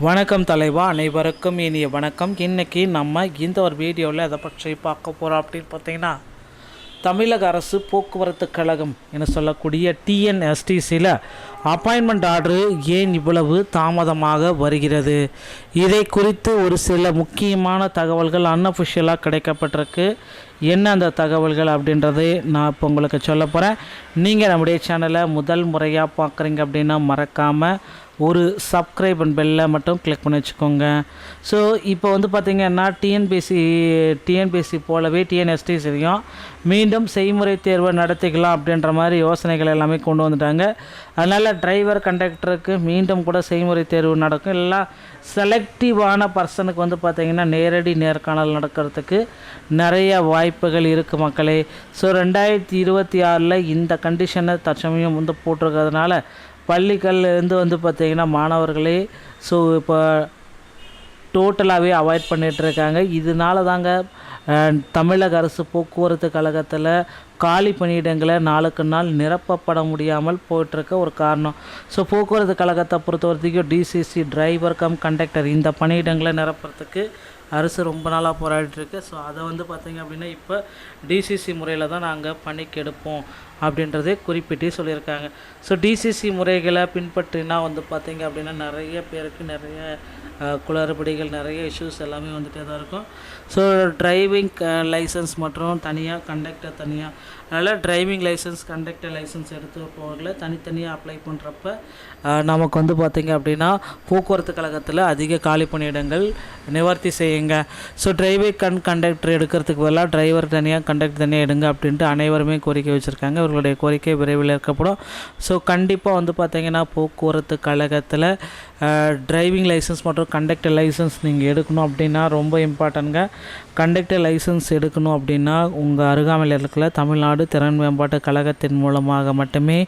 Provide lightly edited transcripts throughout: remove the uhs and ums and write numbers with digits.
வணக்கம் தலைவா, அனைவருக்கும் இனிய வணக்கம். இன்றைக்கி நம்ம இந்த ஒரு வீடியோவில் எதை பற்றி பார்க்க போகிறோம் அப்படின்னு பார்த்தீங்கன்னா, தமிழக அரசு போக்குவரத்து கழகம் என சொல்லக்கூடிய டிஎன்எஸ்டிசியில் அப்பாயின்மெண்ட் ஆர்டரு ஏன் இவ்வளவு தாமதமாக வருகிறது, இதை குறித்து ஒரு சில முக்கியமான தகவல்கள் அன்அஃபிஷியலாக கிடைக்கப்பட்டிருக்கு. என்ன அந்த தகவல்கள் அப்படின்றதை நான் இப்போ உங்களுக்கு சொல்ல போகிறேன். நீங்கள் நம்முடைய சேனலை முதல் முறையாக பார்க்குறீங்க அப்படின்னா மறக்காமல் ஒரு சப்ஸ்கிரைப் அண்ட் பெல்லை மட்டும் கிளிக் பண்ணி வச்சுக்கோங்க. ஸோ இப்போ பார்த்திங்கன்னா டிஎன்பிஎஸ்சி போலவே டிஎன்எஸ்டிசிலையும் மீண்டும் செய்முறை தேர்வை நடத்திக்கலாம் அப்படின்ற மாதிரி யோசனைகள் எல்லாமே கொண்டு வந்துட்டாங்க. அதனால் டிரைவர் கண்டக்டருக்கு மீண்டும் கூட செய்முறை தேர்வு நடக்கும். எல்லாம் செலக்டிவான பர்சனுக்கு பார்த்திங்கன்னா நேரடி நேர்காணல் நடக்கிறதுக்கு நிறைய வாய்ப்புகள் இருக்குது மக்களே. ஸோ 2026 இந்த கண்டிஷனை தற்சமயம் போட்டிருக்கிறதுனால பள்ளிகள்லேருந்து பார்த்திங்கன்னா மாணவர்களே ஸோ இப்போ டோட்டலாகவே அவாய்ட் பண்ணிகிட்ருக்காங்க. இதனால தாங்க தமிழக அரசு போக்குவரத்து கழகத்தில் காலி பணியிடங்களை நாளுக்கு நாள் நிரப்பப்பட முடியாமல் போயிட்டுருக்க ஒரு காரணம். ஸோ போக்குவரத்து கழகத்தை பொறுத்த வரைக்கும் டிசிசி டிரைவர் கம் கண்டக்டர் இந்த பணியிடங்களை நிரப்புறதுக்கு அரசு ரொம்ப நாளாக போராடிட்டுருக்கு. ஸோ அதை பார்த்திங்க அப்படின்னா இப்போ டிசிசி முறையில் தான் நாங்கள் பணிக்கு எடுப்போம் அப்படின்றதே குறிப்பிட்டு சொல்லியிருக்காங்க. ஸோ டிசிசி முறைகளை பின்பற்றினா பார்த்திங்க அப்படின்னா நிறைய பேருக்கு நிறைய குளறுபடிகள் நிறைய இஷ்யூஸ் எல்லாமே வந்துட்டே தான் இருக்கும். ஸோ டிரைவிங் லைசன்ஸ் மற்றும் தனியாக கண்டக்டர் தனியாக, அதனால் டிரைவிங் லைசன்ஸ் கண்டக்டர் லைசன்ஸ் எடுத்து தனித்தனியாக அப்ளை பண்ணுறப்ப நமக்கு பார்த்திங்க அப்படின்னா போக்குவரத்து கழகத்தில் அதிக காலி பணியிடங்கள் நிவர்த்தி செய்யுங்க. ஸோ டிரைவிங் கண்டக்டர் எடுக்கிறதுக்கு பதிலாக டிரைவர் தனியாக கண்டக்டர் தனியாக எடுங்க அப்படின்ட்டு அனைவருமே கோரிக்கை வச்சுருக்காங்க. இவர்களுடைய கோரிக்கை விரைவில் ஏற்கப்படும். ஸோ கண்டிப்பாக பார்த்திங்கன்னா போக்குவரத்து கழகத்தில் டிரைவிங் லைசன்ஸ் மற்றும் கண்டக்டர் லைசன்ஸ் நீங்கள் எடுக்கணும் அப்படின்னா ரொம்ப இம்பார்ட்டன்ட்ங்க. கண்டக்டர் லைசன்ஸ் எடுக்கணும் அப்படின்னா உங்கள் அருகாமையில் இருக்கிற தமிழ்நாடு திறன் மேம்பாட்டு கழகத்தின் மூலமாக மட்டுமே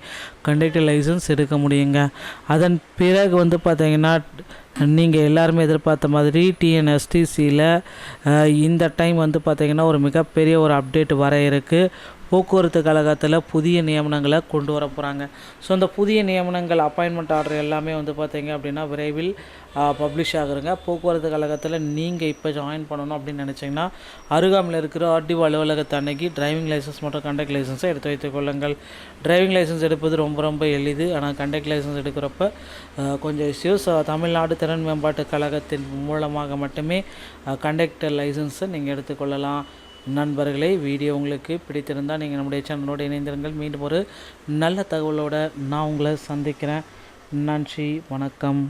கண்டக்டர் லைசன்ஸ் எடுக்க முடியுங்க. அதன் பிறகு பார்த்திங்கன்னா நீங்கள் எல்லாருமே எதிர்பார்த்த மாதிரி டிஎன்எஸ்டிசியில் இந்த டைம் பார்த்திங்கன்னா ஒரு மிகப்பெரிய ஒரு அப்டேட் வர இருக்குது. போக்குவரத்து கழகத்தில் புதிய நியமனங்களை கொண்டு வர போகிறாங்க. ஸோ அந்த புதிய நியமனங்கள் அப்பாயின்மெண்ட் ஆர்டர் எல்லாமே பார்த்திங்க அப்படின்னா விரைவில் பப்ளிஷ் ஆகுறங்க. போக்குவரத்து கழகத்தில் நீங்கள் இப்போ ஜாயின் பண்ணணும் அப்படின்னு நினச்சிங்கன்னா அருகாமையில் இருக்கிற ஆர்டிஓ அலுவலகத்தை அன்னைக்கு டிரைவிங் லைசன்ஸ் மற்றும் கண்டக்ட் லைசன்ஸை எடுத்து வைத்துக் கொள்ளுங்கள். டிரைவிங் லைசன்ஸ் எடுப்பது ரொம்ப எளிது, ஆனால் கண்டக்ட் லைசன்ஸ் எடுக்கிறப்ப கொஞ்சம் இஷ்யூஸ். தமிழ்நாடு திறன் மேம்பாட்டு கழகத்தின் மூலமாக மட்டுமே கண்டக்டர் லைசன்ஸை நீங்கள் எடுத்துக்கொள்ளலாம். நண்பர்களே, வீடியோ உங்களுக்கு பிடித்திருந்தால் நீங்கள் நம்முடைய சேனலோடு இணைந்திருங்கள். மீண்டும் ஒரு நல்ல தகவலோடு நான் உங்களை சந்திக்கிறேன். நன்றி, வணக்கம்.